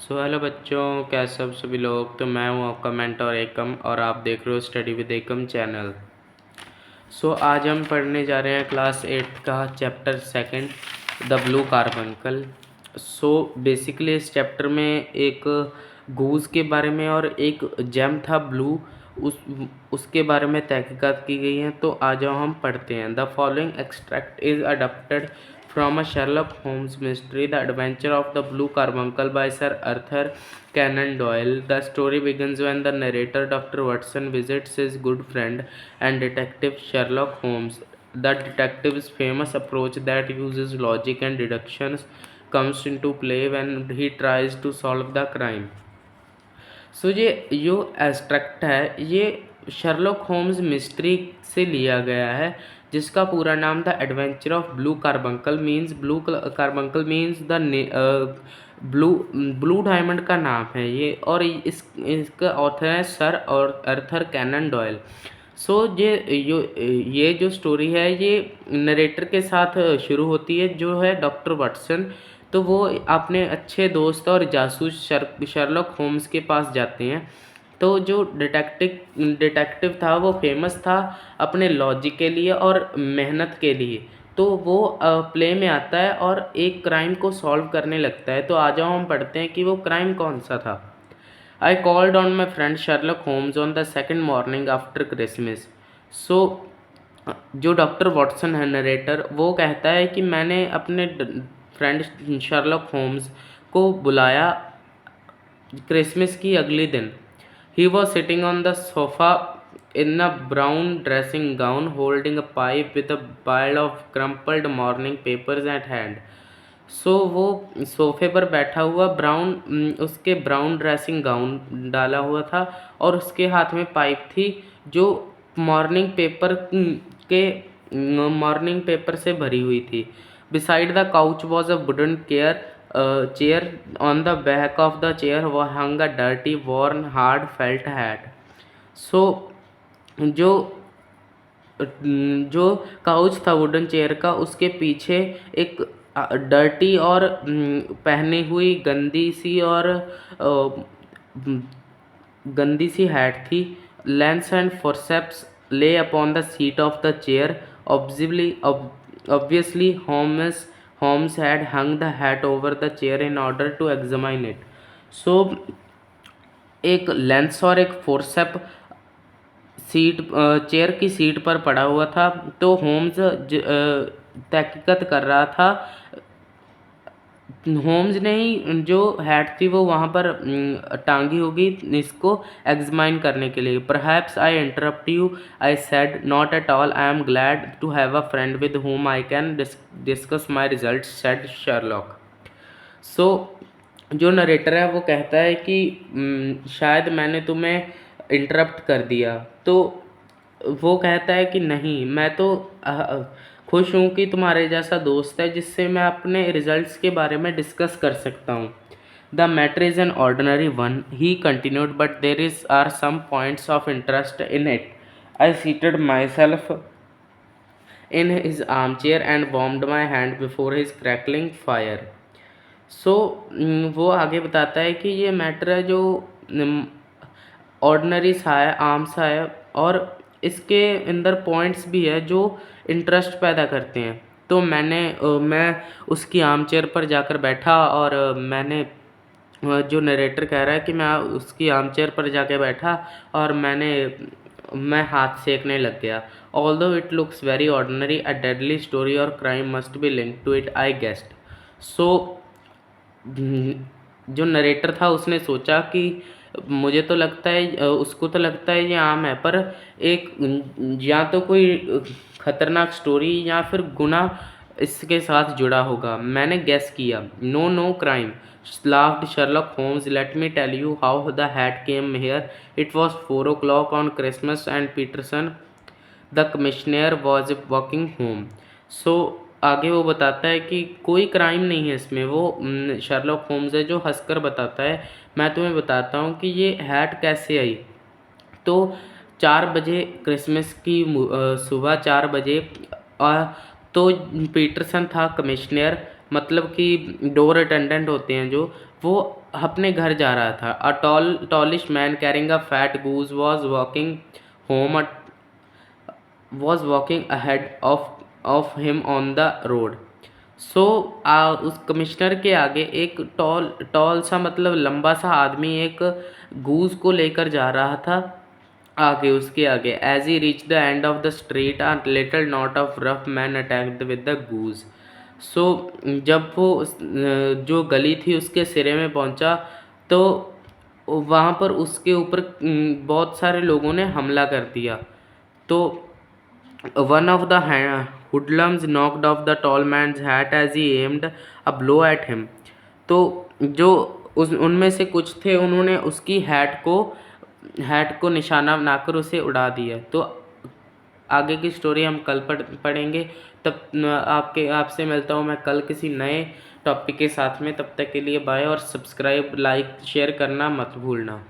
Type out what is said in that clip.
Hello बच्चों, कैसे सब सभी लोग। तो मैं हूं आपका मेंटर एकम और आप देख रहे हो स्टडी विद एकम चैनल। आज हम पढ़ने जा रहे हैं क्लास 8 का chapter second, the blue carbuncle. Basically इस चैप्टर में एक गूज के बारे में और एक जेम था ब्लू, उसके बारे में तहकीकात की गई है। तो आ जाओ हम पढ़ते हैं। The following extract is adapted from a Sherlock Holmes mystery, The Adventure of the Blue Carbuncle by Sir Arthur Conan Doyle. The story begins when the narrator, Dr. Watson, visits his good friend and detective Sherlock Holmes. The detective's famous approach that uses logic and deductions comes into play when he tries to solve the crime. ये जो abstract है ये Sherlock Holmes mystery से लिया गया है, जिसका पूरा नाम था adventure of blue carbuncle. Means the blue blue diamond का नाम है ये, और इसका ऑथर है सर और अर्थर कैनन डॉयल। ये जो स्टोरी है ये नरेटर के साथ शुरू होती है, जो है डॉक्टर वाटसन। तो वो अपने अच्छे दोस्त और जासूस शर्लॉक होम्स के पास जाते हैं। तो जो डिटेक्टिव था वो फेमस था अपने लॉजिक के लिए और मेहनत के लिए। तो वो प्ले में आता है और एक क्राइम को सॉल्व करने लगता है। तो आ जाओ हम पढ़ते हैं कि वो क्राइम कौन सा था। I called on my friend Sherlock Holmes on the second morning after Christmas. So जो डॉक्टर वॉटसन है नरेटर, वो कहता है कि मैंने अपने फ्रेंड शर्लॉक होम्स को बुलाया क्रिसमस की अगले दिन। He was sitting on the sofa in a brown dressing gown holding a pipe with a pile of crumpled morning papers eight hand. वो सोफे पर बैठा हुआ उसके ब्राउन ड्रेसिंग गाउन डाला हुआ था और उसके हाथ में पाइप थी जो मॉर्निंग पेपर के मॉर्निंग पेपर से भरी हुई थी। Beside the couch was a wooden chair. On the back of the chair hung a dirty worn hard felt hat. So जो जो काउच था वुडन चेयर का, उसके पीछे एक डर्टी और पहनी हुई गंदी सी हैट थी। लेंस एंड फोर्सेप्स ले upon the seat of the chair. Obviously, Holmes had hung the hat over the chair in order to examine it. So एक लेंस और एक फोर्सेप चेयर की सीट पर पड़ा हुआ था। तो होम्स तहकीकात कर रहा था। होम्स ने ही जो हैट थी वो वहाँ पर टांगी होगी इसको एग्जामाइन करने के लिए। Perhaps I interrupt you, I said, not at all, I am glad to have a friend with whom I can discuss my result, said Sherlock. जो नरेटर है वो कहता है कि शायद मैंने तुम्हें इंटरप्ट कर दिया। तो वो कहता है कि नहीं, मैं तो खुश हूँ कि तुम्हारे जैसा दोस्त है जिससे मैं अपने रिजल्ट्स के बारे में डिस्कस कर सकता हूँ। The matter is an ordinary one, he continued, but there are some points of interest in it. I seated myself in his armchair and warmed my hand before his crackling fire. वो आगे बताता है कि ये matter है जो ordinary सा है, आम सा है, और इसके अंदर पॉइंट्स भी है जो इंटरेस्ट पैदा करते हैं। तो मैं उसकी आर्म चेयर पर जाकर बैठा और जो नरेटर कह रहा है कि मैं उसकी आर्म चेयर पर जाके बैठा और मैं हाथ सेकने लग गया। Although it looks very ordinary, a deadly story और crime must be linked to it, I guessed. So जो नरेटर था उसने सोचा कि मुझे तो लगता है उसको तो लगता है ये आम है, पर एक या तो कोई खतरनाक स्टोरी या फिर गुनाह इसके साथ जुड़ा होगा। मैंने गेस किया। No no crime, laughed Sherlock Holmes. Let me tell you how the hat came here. It was 4 o'clock on Christmas and Peterson, the commissioner, was walking home. So आगे वो बताता है कि कोई क्राइम नहीं है इसमें। वो शर्लॉक होम्स है जो हंसकर बताता है, मैं तुम्हें बताता हूँ कि ये हैट कैसे आई। तो 4 बजे क्रिसमस की सुबह 4 बजे तो पीटरसन था कमिश्नर, मतलब कि डोर अटेंडेंट होते हैं जो, वो अपने घर जा रहा था। A tallish man carrying a fat goose was walking ahead of him on the road. So उस कमिश्नर के आगे एक टॉल टॉल सा मतलब लंबा सा आदमी एक गूज को लेकर जा रहा था आगे, उसके आगे। As he reach the end of the street a little knot of rough man attacked with the goose. So जब वो जो गली थी उसके सिरे में पहुंचा, तो वहाँ पर उसके ऊपर बहुत सारे लोगों ने हमला कर दिया। तो one of the hoodlums knocked off the tall man's hat as he aimed a blow at him. तो जो उनमें से कुछ थे, उन्होंने उसकी हैट को निशाना बनाकर उसे उड़ा दिया। तो आगे की स्टोरी हम कल पढ़ेंगे। तब आपसे मिलता हूँ मैं कल किसी नए टॉपिक के साथ में। तब तक के लिए बाय, और सब्सक्राइब, लाइक, शेयर करना मत भूलना।